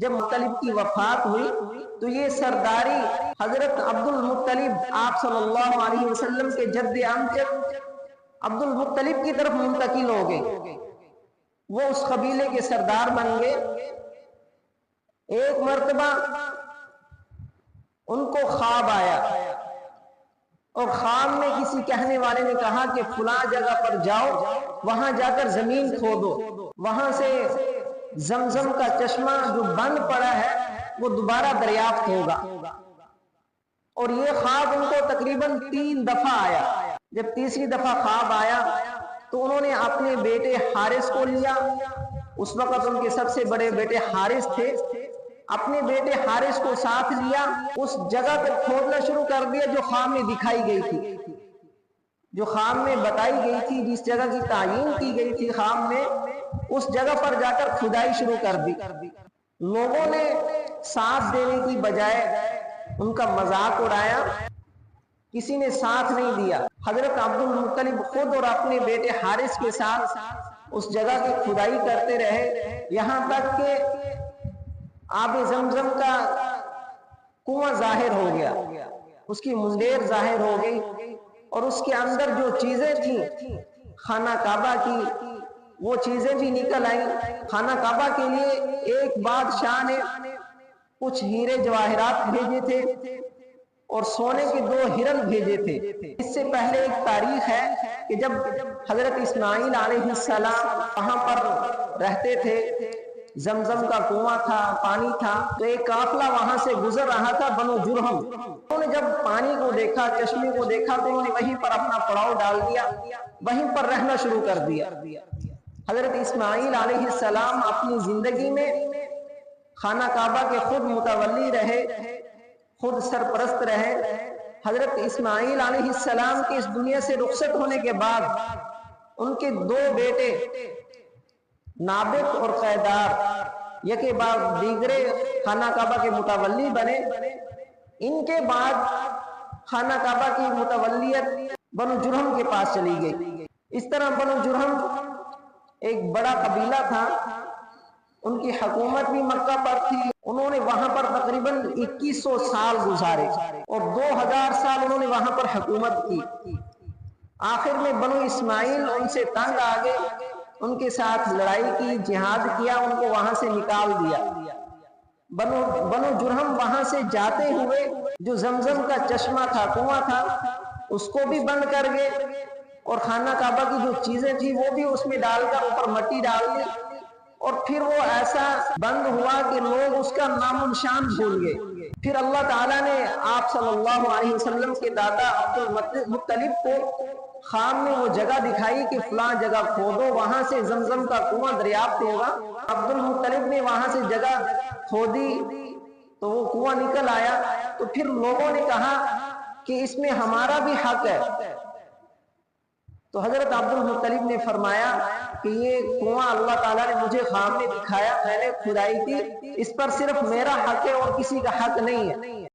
جب مطلب کی وفات ہوئی تو یہ سرداری حضرت عبد المطلب آپ صلی اللہ علیہ وسلم کے جد امجد عبد المطلب کی طرف منتقل ہو گئی، وہ اس قبیلے کے سردار بن گئے۔ ایک مرتبہ ان کو خواب آیا اور خواب میں کسی کہنے والے نے کہا کہ فلاں جگہ پر جاؤ، وہاں جا کر زمین کھودو، وہاں سے زمزم کا چشمہ جو بند پڑا ہے وہ دوبارہ دریافت ہوگا۔ اور یہ خواب ان کو تقریباً 3 دفعہ آیا۔ جب تیسری دفعہ خواب آیا تو انہوں نے اپنے بیٹے حارث کو لیا، اس وقت ان کے سب سے بڑے بیٹے حارث تھے، اپنے بیٹے حارث کو ساتھ لیا، اس جگہ پر کھودنا شروع کر دیا جو خواب میں دکھائی گئی تھی، جو خواب میں بتائی گئی تھی، جس جگہ کی تعیین کی گئی تھی خواب میں، اس جگہ پر جا کر کھدائی شروع کر دی۔ لوگوں نے ساتھ دینے کی بجائے ان کا مذاق اڑایا، کسی نے ساتھ نہیں دیا۔ حضرت عبد المطلب خود اور اپنے بیٹے حارث کے ساتھ اس جگہ کی کھدائی کرتے رہے، یہاں تک کہ آب زمزم کا کنواں ظاہر ہو گیا، اس کی منڈیر ظاہر ہو گئی، اور اس کے اندر جو چیزیں تھیں خانہ کعبہ کی وہ چیزیں بھی نکل آئیں۔ خانہ کعبہ کے لیے ایک بادشاہ نے کچھ ہیرے جواہرات بھیجے تھے اور سونے کے 2 ہرن بھیجے تھے۔ اس سے پہلے ایک تاریخ ہے کہ جب حضرت اسماعیل علیہ السلام وہاں پر رہتے تھے، زمزم کا کنواں تھا، پانی تھا، تو ایک قافلہ وہاں سے گزر رہا تھا، بنو جرہم۔ انہوں نے جب پانی کو دیکھا، چشمے کو دیکھا، تو انہوں نے وہیں پر اپنا پڑاؤ ڈال دیا، وہیں پر رہنا شروع کر دیا۔ حضرت اسماعیل علیہ السلام اپنی زندگی میں خانہ کعبہ کے خود متولی رہے، خود سرپرست رہے۔ حضرت اسماعیل علیہ السلام کے اس دنیا سے رخصت ہونے کے بعد ان کے 2 بیٹے نابغ اور قیدار یکے بعد دیگرے خانہ کعبہ کے متولی بنے۔ ان کے بعد خانہ کعبہ کی متولیت بنو جرہم کے پاس چلی گئی۔ اس طرح بنو جرہم ایک بڑا قبیلہ تھا، ان کی حکومت بھی مکہ پر تھی، انہوں نے وہاں پر تقریباً 2100 سال گزارے اور 2000 سال انہوں نے وہاں پر حکومت کی۔ آخر میں بنو اسماعیل ان سے تنگ آ گئے، ان کے ساتھ لڑائی کی، جہاد کیا، ان کو وہاں سے نکال دیا۔ بنو جرہم وہاں سے جاتے ہوئے جو زمزم کا چشمہ تھا، کنواں تھا، اس کو بھی بند کر گئے، اور خانہ کعبہ کی جو چیزیں تھیں وہ بھی اس میں ڈال کر اوپر مٹی ڈال دی، اور پھر وہ ایسا بند ہوا کہ لوگ اس کا نام و نشان بھول گئے۔ پھر اللہ تعالیٰ نے آپ صلی اللہ علیہ وسلم کے دادا عبد المطلب کو خواب میں وہ جگہ دکھائی کہ فلاں جگہ کھودو، وہاں سے زمزم کا کنواں دریافت ہوگا۔ عبد المطلب نے وہاں سے جگہ کھودی تو وہ کنواں نکل آیا، تو پھر لوگوں نے کہا کہ اس میں ہمارا بھی حق ہے۔ تو حضرت عبد المطلب نے فرمایا کہ یہ کنواں اللہ تعالیٰ نے مجھے خواب میں دکھایا، میں نے کھدائی کی، اس پر صرف میرا حق ہے اور کسی کا حق نہیں ہے۔